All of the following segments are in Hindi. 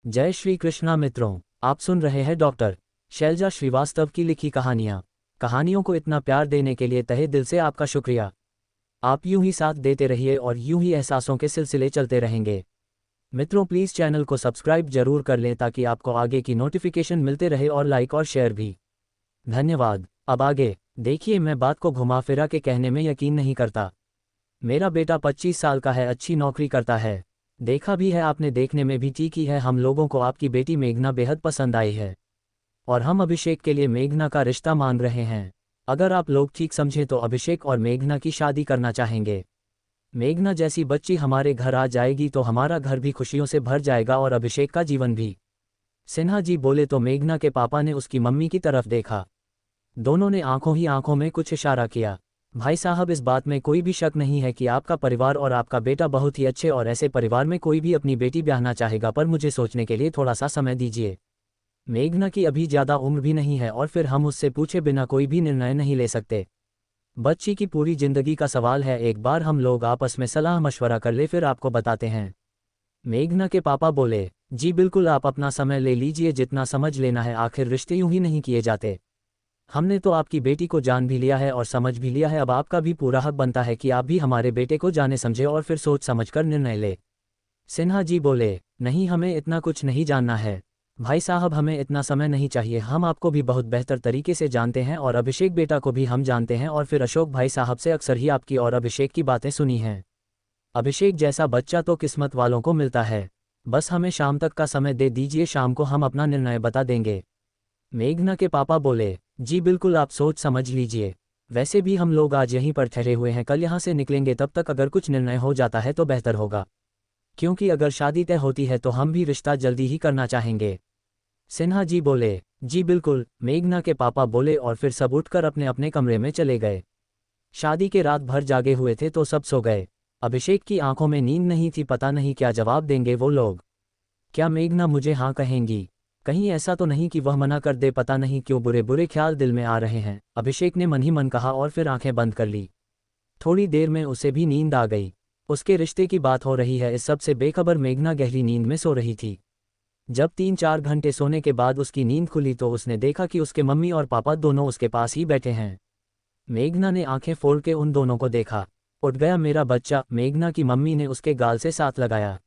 जय श्री कृष्णा मित्रों, आप सुन रहे हैं डॉक्टर शैलजा श्रीवास्तव की लिखी कहानियाँ। कहानियों को इतना प्यार देने के लिए तहे दिल से आपका शुक्रिया। आप यूं ही साथ देते रहिए और यूं ही एहसासों के सिलसिले चलते रहेंगे। मित्रों, प्लीज़ चैनल को सब्सक्राइब जरूर कर लें ताकि आपको आगे की नोटिफिकेशन मिलते रहे और लाइक और शेयर भी। धन्यवाद। अब आगे देखिए, मैं बात को घुमा फिरा के कहने में यकीन नहीं करता। मेरा बेटा 25 साल का है, अच्छी नौकरी करता है। देखा भी है आपने, देखने में भी ठीक है। हम लोगों को आपकी बेटी मेघना बेहद पसंद आई है और हम अभिषेक के लिए मेघना का रिश्ता मांग रहे हैं। अगर आप लोग ठीक समझें तो अभिषेक और मेघना की शादी करना चाहेंगे। मेघना जैसी बच्ची हमारे घर आ जाएगी तो हमारा घर भी खुशियों से भर जाएगा और अभिषेक का जीवन भी। सिन्हा जी बोले तो मेघना के पापा ने उसकी मम्मी की तरफ देखा। दोनों ने आंखों ही आंखों में कुछ इशारा किया। भाई साहब, इस बात में कोई भी शक नहीं है कि आपका परिवार और आपका बेटा बहुत ही अच्छे, और ऐसे परिवार में कोई भी अपनी बेटी ब्याहना चाहेगा, पर मुझे सोचने के लिए थोड़ा सा समय दीजिए। मेघना की अभी ज़्यादा उम्र भी नहीं है और फिर हम उससे पूछे बिना कोई भी निर्णय नहीं ले सकते। बच्ची की पूरी जिंदगी का सवाल है। एक बार हम लोग आपस में सलाह मशवरा कर ले, फिर आपको बताते हैं। मेघना के पापा बोले, जी बिल्कुल, आप अपना समय ले लीजिए, जितना समझ लेना है। आखिर रिश्ते यूं ही नहीं किए जाते। हमने तो आपकी बेटी को जान भी लिया है और समझ भी लिया है। अब आपका भी पूरा हक बनता है कि आप भी हमारे बेटे को जाने समझे और फिर सोच समझकर निर्णय ले। सिन्हा जी बोले, नहीं, हमें इतना कुछ नहीं जानना है भाई साहब, हमें इतना समय नहीं चाहिए। हम आपको भी बहुत बेहतर तरीके से जानते हैं और अभिषेक बेटा को भी हम जानते हैं, और फिर अशोक भाई साहब से अक्सर ही आपकी और अभिषेक की बातें सुनी हैं। अभिषेक जैसा बच्चा तो किस्मत वालों को मिलता है। बस हमें शाम तक का समय दे दीजिए, शाम को हम अपना निर्णय बता देंगे। मेघना के पापा बोले, जी बिल्कुल, आप सोच समझ लीजिए। वैसे भी हम लोग आज यहीं पर ठहरे हुए हैं, कल यहाँ से निकलेंगे। तब तक अगर कुछ निर्णय हो जाता है तो बेहतर होगा, क्योंकि अगर शादी तय होती है तो हम भी रिश्ता जल्दी ही करना चाहेंगे। सिन्हा जी बोले, जी बिल्कुल। मेघना के पापा बोले और फिर सब उठकर अपने अपने कमरे में चले गए। शादी के रात भर जागे हुए थे तो सब सो गए। अभिषेक की आंखों में नींद नहीं थी। पता नहीं क्या जवाब देंगे वो लोग। क्या मेघना मुझे हाँ कहेंगी? कहीं ऐसा तो नहीं कि वह मना कर दे? पता नहीं क्यों बुरे बुरे ख्याल दिल में आ रहे हैं। अभिषेक ने मन ही मन कहा और फिर आंखें बंद कर ली। थोड़ी देर में उसे भी नींद आ गई। उसके रिश्ते की बात हो रही है, इस सब से बेखबर मेघना गहरी नींद में सो रही थी। जब 3-4 घंटे सोने के बाद उसकी नींद खुली तो उसने देखा कि उसके मम्मी और पापा दोनों उसके पास ही बैठे हैं। मेघना ने आंखें फोड़ के उन दोनों को देखा। उठ गया मेरा बच्चा? मेघना की मम्मी ने उसके गाल से साथ लगाया।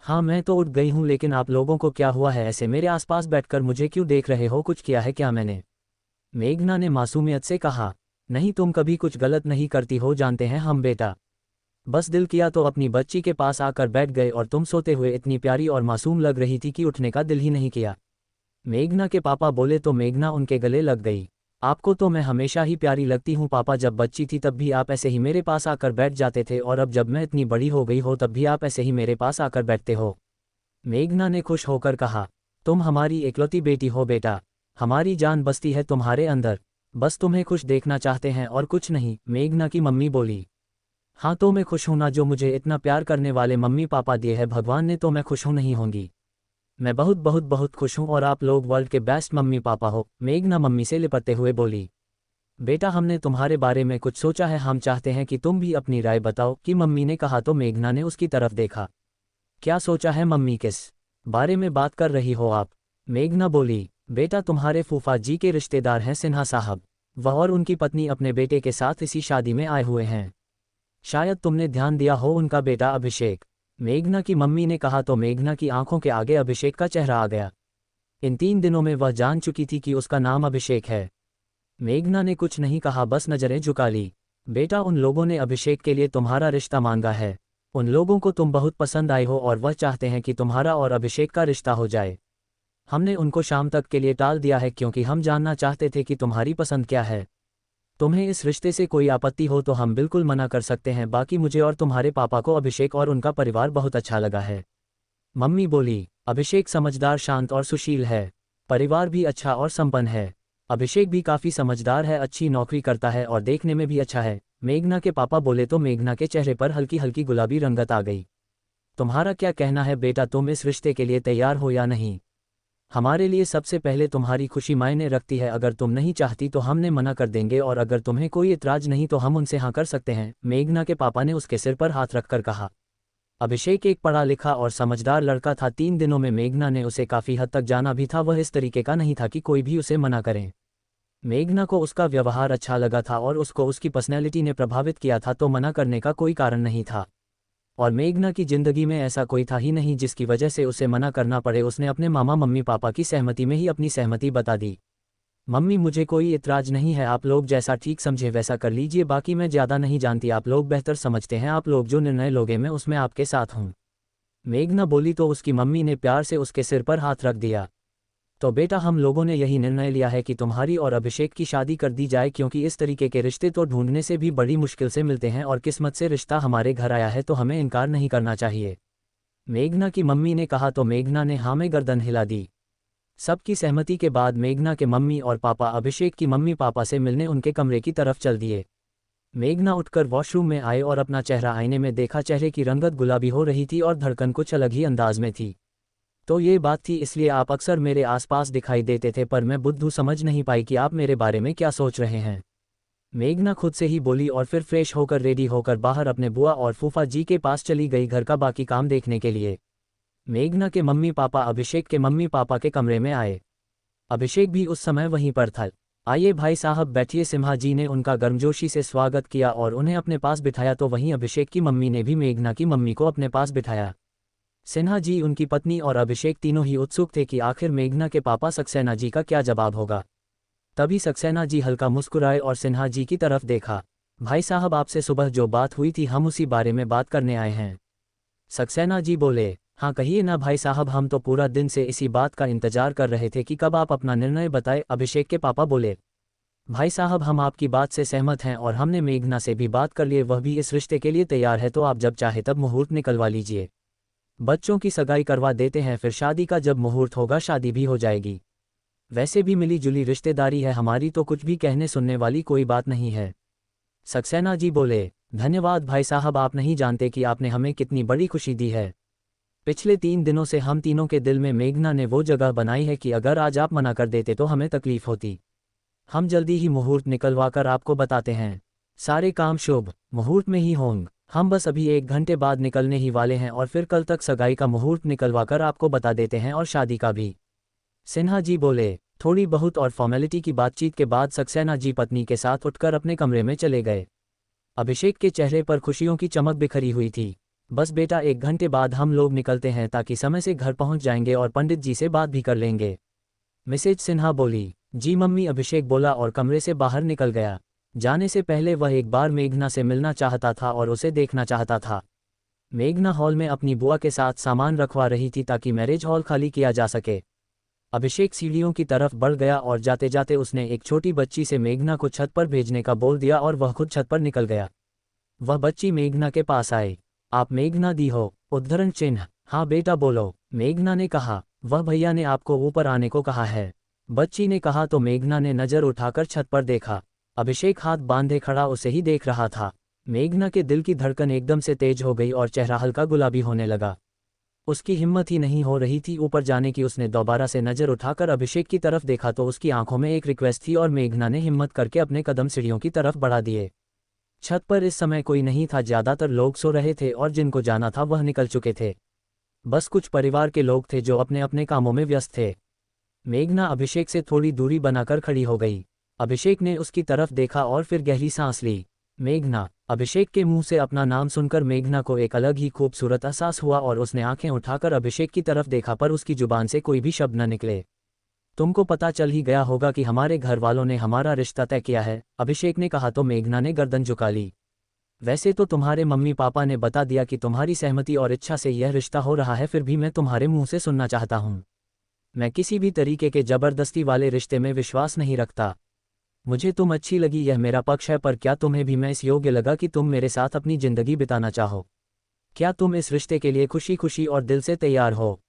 हाँ, मैं तो उठ गई हूँ, लेकिन आप लोगों को क्या हुआ है? ऐसे मेरे आसपास बैठकर मुझे क्यों देख रहे हो? कुछ किया है क्या मैंने? मेघना ने मासूमियत से कहा। नहीं, तुम कभी कुछ गलत नहीं करती हो, जानते हैं हम बेटा। बस दिल किया तो अपनी बच्ची के पास आकर बैठ गए, और तुम सोते हुए इतनी प्यारी और मासूम लग रही थी कि उठने का दिल ही नहीं किया। मेघना के पापा बोले तो मेघना उनके गले लग गई। आपको तो मैं हमेशा ही प्यारी लगती हूँ पापा। जब बच्ची थी तब भी आप ऐसे ही मेरे पास आकर बैठ जाते थे, और अब जब मैं इतनी बड़ी हो गई हो तब भी आप ऐसे ही मेरे पास आकर बैठते हो। मेघना ने खुश होकर कहा, तुम हमारी इकलौती बेटी हो बेटा। हमारी जान बसती है तुम्हारे अंदर। बस तुम्हें खुश देखना चाहते हैं और कुछ नहीं। मेघना की मम्मी बोली, हाँ तो मैं खुश हूं ना, जो मुझे इतना प्यार करने वाले मम्मी पापा दिए हैं भगवान ने, तो मैं खुश हूं नहीं होंगी। मैं बहुत बहुत बहुत खुश हूं, और आप लोग वर्ल्ड के बेस्ट मम्मी पापा हो। मेघना मम्मी से लिपटते हुए बोली, बेटा हमने तुम्हारे बारे में कुछ सोचा है, हम चाहते हैं कि तुम भी अपनी राय बताओ। कि मम्मी ने कहा तो मेघना ने उसकी तरफ देखा। क्या सोचा है मम्मी? किस बारे में बात कर रही हो आप? मेघना बोली, बेटा तुम्हारे फूफा जी के रिश्तेदार हैं सिन्हा साहब। वह और उनकी पत्नी अपने बेटे के साथ इसी शादी में आए हुए हैं। शायद तुमने ध्यान दिया हो, उनका बेटा अभिषेक। मेघना की मम्मी ने कहा तो मेघना की आंखों के आगे अभिषेक का चेहरा आ गया। इन 3 दिनों में वह जान चुकी थी कि उसका नाम अभिषेक है। मेघना ने कुछ नहीं कहा, बस नजरें झुका ली। बेटा, उन लोगों ने अभिषेक के लिए तुम्हारा रिश्ता मांगा है। उन लोगों को तुम बहुत पसंद आई हो और वह चाहते हैं कि तुम्हारा और अभिषेक का रिश्ता हो जाए। हमने उनको शाम तक के लिए टाल दिया है क्योंकि हम जानना चाहते थे कि तुम्हारी पसंद क्या है। तुम्हें इस रिश्ते से कोई आपत्ति हो तो हम बिल्कुल मना कर सकते हैं। बाकी मुझे और तुम्हारे पापा को अभिषेक और उनका परिवार बहुत अच्छा लगा है। मम्मी बोली, अभिषेक समझदार, शांत और सुशील है। परिवार भी अच्छा और संपन्न है। अभिषेक भी काफ़ी समझदार है, अच्छी नौकरी करता है और देखने में भी अच्छा है। मेघना के पापा बोले तो मेघना के चेहरे पर हल्की हल्की गुलाबी रंगत आ गई। तुम्हारा क्या कहना है बेटा, तुम इस रिश्ते के लिए तैयार हो या नहीं? हमारे लिए सबसे पहले तुम्हारी खुशी मायने रखती है। अगर तुम नहीं चाहती तो हमने मना कर देंगे, और अगर तुम्हें कोई इतराज नहीं तो हम उनसे हाँ कर सकते हैं। मेघना के पापा ने उसके सिर पर हाथ रखकर कहा। अभिषेक एक पढ़ा लिखा और समझदार लड़का था। 3 दिनों में मेघना ने उसे काफ़ी हद तक जाना भी था। वह इस तरीके का नहीं था कि कोई भी उसे मना करे। मेघना को उसका व्यवहार अच्छा लगा था और उसको उसकी पर्सनैलिटी ने प्रभावित किया था, तो मना करने का कोई कारण नहीं था। और मेघना की ज़िंदगी में ऐसा कोई था ही नहीं जिसकी वजह से उसे मना करना पड़े। उसने अपने मामा मम्मी पापा की सहमति में ही अपनी सहमति बता दी। मम्मी, मुझे कोई इतराज़ नहीं है, आप लोग जैसा ठीक समझे वैसा कर लीजिए, बाकी मैं ज़्यादा नहीं जानती, आप लोग बेहतर समझते हैं, आप लोग जो निर्णय लोगे मैं उसमें आपके साथ हूँ। मेघना बोली तो उसकी मम्मी ने प्यार से उसके सिर पर हाथ रख दिया। तो बेटा, हम लोगों ने यही निर्णय लिया है कि तुम्हारी और अभिषेक की शादी कर दी जाए, क्योंकि इस तरीके के रिश्ते तो ढूंढने से भी बड़ी मुश्किल से मिलते हैं और किस्मत से रिश्ता हमारे घर आया है तो हमें इनकार नहीं करना चाहिए। मेघना की मम्मी ने कहा तो मेघना ने हाँ में गर्दन हिला दी। सबकी सहमति के बाद मेघना के मम्मी और पापा अभिषेक की मम्मी पापा से मिलने उनके कमरे की तरफ चल दिए। मेघना उठकर वॉशरूम में आए और अपना चेहरा आईने में देखा। चेहरे की रंगत गुलाबी हो रही थी और धड़कन कुछ अलग ही अंदाज में थी। तो ये बात थी, इसलिए आप अक्सर मेरे आसपास दिखाई देते थे, पर मैं बुद्धू समझ नहीं पाई कि आप मेरे बारे में क्या सोच रहे हैं। मेघना खुद से ही बोली और फिर फ्रेश होकर रेडी होकर बाहर अपने बुआ और फूफा जी के पास चली गई घर का बाकी काम देखने के लिए। मेघना के मम्मी पापा अभिषेक के मम्मी पापा के कमरे में आए। अभिषेक भी उस समय वहीं पर था। आइए भाई साहब बैठिए, सिम्हा जी ने उनका गर्मजोशी से स्वागत किया और उन्हें अपने पास बिठाया। तो वहीं अभिषेक की मम्मी ने भी मेघना की मम्मी को अपने पास बिठाया। सिन्हा जी, उनकी पत्नी और अभिषेक तीनों ही उत्सुक थे कि आखिर मेघना के पापा सक्सेना जी का क्या जवाब होगा। तभी सक्सेना जी हल्का मुस्कुराए और सिन्हा जी की तरफ देखा। भाई साहब, आपसे सुबह जो बात हुई थी हम उसी बारे में बात करने आए हैं। सक्सेना जी बोले। हाँ कहिए ना भाई साहब, हम तो पूरा दिन से इसी बात का इंतजार कर रहे थे कि कब आप अपना निर्णय बताए। अभिषेक के पापा बोले। भाई साहब, हम आपकी बात से सहमत हैं और हमने मेघना से भी बात कर लिए, वह भी इस रिश्ते के लिए तैयार है, तो आप जब चाहे तब मुहूर्त निकलवा लीजिए। बच्चों की सगाई करवा देते हैं, फिर शादी का जब मुहूर्त होगा शादी भी हो जाएगी। वैसे भी मिली जुली रिश्तेदारी है हमारी, तो कुछ भी कहने सुनने वाली कोई बात नहीं है। सक्सेना जी बोले। धन्यवाद भाई साहब, आप नहीं जानते कि आपने हमें कितनी बड़ी खुशी दी है। पिछले 3 दिनों से हम तीनों के दिल में मेघना ने वो जगह बनाई है कि अगर आज आप मना कर देते तो हमें तकलीफ होती। हम जल्दी ही मुहूर्त निकलवा कर आपको बताते हैं। सारे काम शुभ मुहूर्त में ही होंगे। हम बस अभी 1 घंटे बाद निकलने ही वाले हैं और फिर कल तक सगाई का मुहूर्त निकलवा कर आपको बता देते हैं और शादी का भी। सिन्हा जी बोले। थोड़ी बहुत और फॉर्मेलिटी की बातचीत के बाद सक्सेना जी पत्नी के साथ उठकर अपने कमरे में चले गए। अभिषेक के चेहरे पर खुशियों की चमक बिखरी हुई थी। बस बेटा, 1 घंटे बाद हम लोग निकलते हैं ताकि समय से घर पहुंच जाएंगे और पंडित जी से बात भी कर लेंगे। मिसेज सिन्हा बोली। जी मम्मी, अभिषेक बोला और कमरे से बाहर निकल गया। जाने से पहले वह एक बार मेघना से मिलना चाहता था और उसे देखना चाहता था। मेघना हॉल में अपनी बुआ के साथ सामान रखवा रही थी ताकि मैरिज हॉल खाली किया जा सके। अभिषेक सीढ़ियों की तरफ बढ़ गया और जाते जाते उसने एक छोटी बच्ची से मेघना को छत पर भेजने का बोल दिया और वह खुद छत पर निकल गया। वह बच्ची मेघना के पास आई। आप मेघना दी हो? उद्धरण चिन्ह। हाँ बेटा बोलो, मेघना ने कहा। वह भैया ने आपको ऊपर आने को कहा है, बच्ची ने कहा। तो मेघना ने नज़र उठाकर छत पर देखा। अभिषेक हाथ बांधे खड़ा उसे ही देख रहा था। मेघना के दिल की धड़कन एकदम से तेज हो गई और चेहरा हल्का गुलाबी होने लगा। उसकी हिम्मत ही नहीं हो रही थी ऊपर जाने की। उसने दोबारा से नज़र उठाकर अभिषेक की तरफ देखा तो उसकी आंखों में एक रिक्वेस्ट थी और मेघना ने हिम्मत करके अपने कदम सीढ़ियों की तरफ बढ़ा दिए। छत पर इस समय कोई नहीं था, ज़्यादातर लोग सो रहे थे और जिनको जाना था वह निकल चुके थे। बस कुछ परिवार के लोग थे जो अपने अपने कामों में व्यस्त थे। मेघना अभिषेक से थोड़ी दूरी बनाकर खड़ी हो गई। अभिषेक ने उसकी तरफ देखा और फिर गहरी सांस ली। मेघना। अभिषेक के मुंह से अपना नाम सुनकर मेघना को एक अलग ही खूबसूरत एहसास हुआ और उसने आंखें उठाकर अभिषेक की तरफ देखा, पर उसकी जुबान से कोई भी शब्द न निकले। तुमको पता चल ही गया होगा कि हमारे घर वालों ने हमारा रिश्ता तय किया है, अभिषेक ने कहा तो मेघना ने गर्दन झुका ली। वैसे तो तुम्हारे मम्मी पापा ने बता दिया कि तुम्हारी सहमति और इच्छा से यह रिश्ता हो रहा है, फिर भी मैं तुम्हारे मुंह से सुनना चाहता हूँ। मैं किसी भी तरीके के जबरदस्ती वाले रिश्ते में विश्वास नहीं रखता। मुझे तुम अच्छी लगी, यह मेरा पक्ष है, पर क्या तुम्हें भी मैं इस योग्य लगा कि तुम मेरे साथ अपनी जिंदगी बिताना चाहो? क्या तुम इस रिश्ते के लिए खुशी खुशी और दिल से तैयार हो?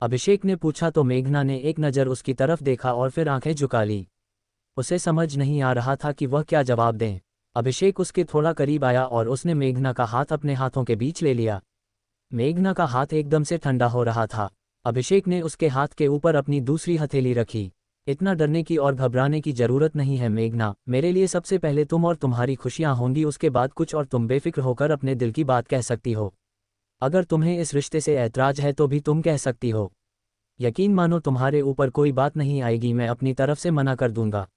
अभिषेक ने पूछा तो मेघना ने एक नज़र उसकी तरफ देखा और फिर आंखें झुका ली। उसे समझ नहीं आ रहा था कि वह क्या जवाब दें। अभिषेक उसके थोड़ा करीब आया और उसने मेघना का हाथ अपने हाथों के बीच ले लिया। मेघना का हाथ एकदम से ठंडा हो रहा था। अभिषेक ने उसके हाथ के ऊपर अपनी दूसरी हथेली रखी। इतना डरने की और घबराने की जरूरत नहीं है मेघना, मेरे लिए सबसे पहले तुम और तुम्हारी खुशियां होंगी, उसके बाद कुछ और तुम बेफिक्र होकर अपने दिल की बात कह सकती हो। अगर तुम्हें इस रिश्ते से ऐतराज है तो भी तुम कह सकती हो। यकीन मानो तुम्हारे ऊपर कोई बात नहीं आएगी, मैं अपनी तरफ से मना कर दूंगा।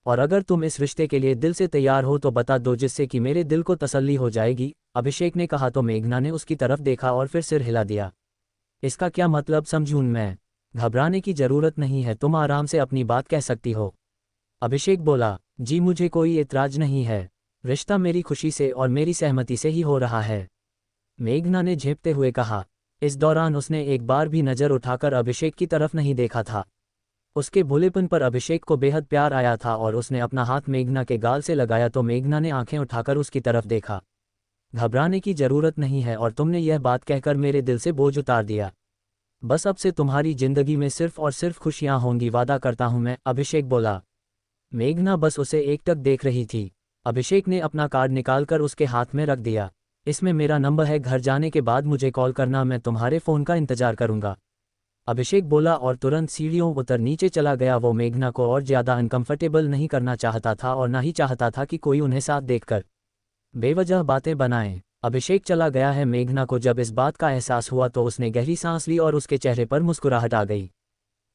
और अगर तुम इस रिश्ते के लिए दिल से तैयार हो तो बता दो, जिससे कि मेरे दिल को तसल्ली हो जाएगी, अभिषेक ने कहा। तो मेघना ने उसकी तरफ देखा और फिर सिर हिला दिया। इसका क्या मतलब समझूं मैं? घबराने की जरूरत नहीं है, तुम आराम से अपनी बात कह सकती हो। अभिषेक बोला, जी मुझे कोई एतराज नहीं है, रिश्ता मेरी खुशी से और मेरी सहमति से ही हो रहा है, मेघना ने झेपते हुए कहा। इस दौरान उसने एक बार भी नज़र उठाकर अभिषेक की तरफ नहीं देखा था। उसके भोलेपन पर अभिषेक को बेहद प्यार आया था और उसने अपना हाथ मेघना के गाल से लगाया तो मेघना ने आंखें उठाकर उसकी तरफ देखा। घबराने की जरूरत नहीं है और तुमने यह बात कहकर मेरे दिल से बोझ उतार दिया। बस अब से तुम्हारी जिंदगी में सिर्फ और सिर्फ खुशियां होंगी, वादा करता हूं मैं, अभिषेक बोला। मेघना बस उसे एकटक देख रही थी। अभिषेक ने अपना कार्ड निकालकर उसके हाथ में रख दिया। इसमें मेरा नंबर है, घर जाने के बाद मुझे कॉल करना, मैं तुम्हारे फ़ोन का इंतजार करूंगा, अभिषेक बोला और तुरंत सीढ़ियों उतर नीचे चला गया। वो मेघना को और ज़्यादा अनकंफर्टेबल नहीं करना चाहता था और ना ही चाहता था कि कोई उन्हें साथ देखकर बेवजह बातें बनाए। अभिषेक चला गया है। मेघना को जब इस बात का एहसास हुआ तो उसने गहरी सांस ली और उसके चेहरे पर मुस्कुराहट आ गई।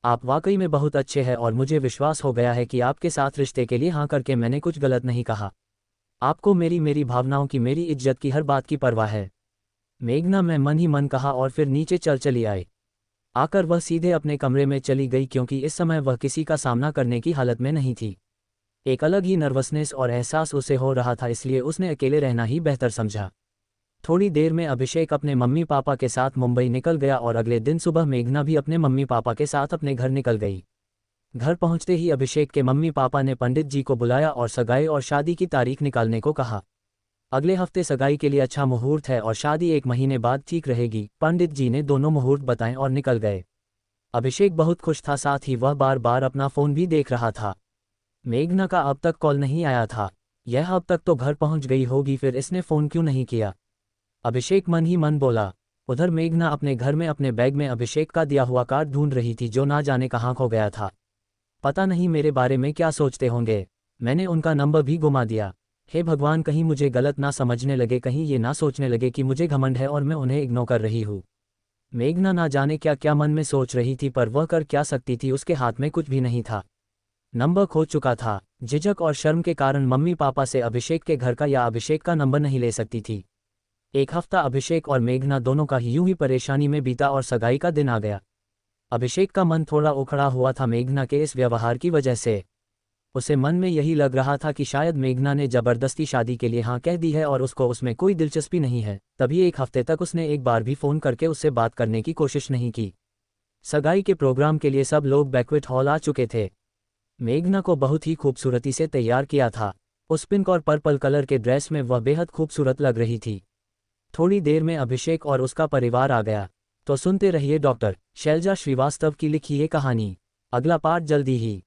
आप वाकई में बहुत अच्छे हैं और मुझे विश्वास हो गया है कि आपके साथ रिश्ते के लिए हाँ करके मैंने कुछ गलत नहीं कहा। आपको मेरी भावनाओं की, मेरी इज्जत की हर बात की परवाह है, मेघना में मन ही मन कहा और फिर नीचे चली आई। आकर वह सीधे अपने कमरे में चली गई क्योंकि इस समय वह किसी का सामना करने की हालत में नहीं थी। एक अलग ही नर्वसनेस और एहसास उसे हो रहा था, इसलिए उसने अकेले रहना ही बेहतर समझा। थोड़ी देर में अभिषेक अपने मम्मी पापा के साथ मुंबई निकल गया और अगले दिन सुबह मेघना भी अपने मम्मी पापा के साथ अपने घर निकल गई। घर पहुंचते ही अभिषेक के मम्मी पापा ने पंडित जी को बुलाया और सगाई और शादी की तारीख निकालने को कहा। अगले हफ्ते सगाई के लिए अच्छा मुहूर्त है और शादी 1 महीने बाद ठीक रहेगी। पंडित जी ने दोनों मुहूर्त बताएं और निकल गए। अभिषेक बहुत खुश था, साथ ही वह बार बार अपना फ़ोन भी देख रहा था। मेघना का अब तक कॉल नहीं आया था। यह अब तक तो घर पहुंच गई होगी, फिर इसने फ़ोन क्यों नहीं किया, अभिषेक मन ही मन बोला। उधर मेघना अपने घर में अपने बैग में अभिषेक का दिया हुआ कार्ड ढूंढ रही थी, जो ना जाने कहाँ खो गया था। पता नहीं मेरे बारे में क्या सोचते होंगे, मैंने उनका नंबर भी गुमा दिया। हे भगवान, कहीं मुझे गलत ना समझने लगे, कहीं ये ना सोचने लगे कि मुझे घमंड है और मैं उन्हें इग्नोर कर रही हूँ। मेघना ना जाने क्या क्या मन में सोच रही थी, पर वह कर क्या सकती थी, उसके हाथ में कुछ भी नहीं था। नंबर खो चुका था। झिझक और शर्म के कारण मम्मी पापा से अभिषेक के घर का या अभिषेक का नंबर नहीं ले सकती थी। एक हफ्ता अभिषेक और मेघना दोनों का यूं ही परेशानी में बीता और सगाई का दिन आ गया। अभिषेक का मन थोड़ा उखड़ा हुआ था मेघना के इस व्यवहार की वजह से। उसे मन में यही लग रहा था कि शायद मेघना ने जबरदस्ती शादी के लिए हाँ कह दी है और उसको उसमें कोई दिलचस्पी नहीं है। तभी एक हफ्ते तक उसने एक बार भी फ़ोन करके उससे बात करने की कोशिश नहीं की। सगाई के प्रोग्राम के लिए सब लोग बैंक्वेट हॉल आ चुके थे। मेघना को बहुत ही खूबसूरती से तैयार किया था। उस पिंक और पर्पल कलर के ड्रेस में वह बेहद खूबसूरत लग रही थी। थोड़ी देर में अभिषेक और उसका परिवार आ गया। तो सुनते रहिए डॉक्टर शैलजा श्रीवास्तव की लिखी ये कहानी। अगला पार्ट जल्दी ही।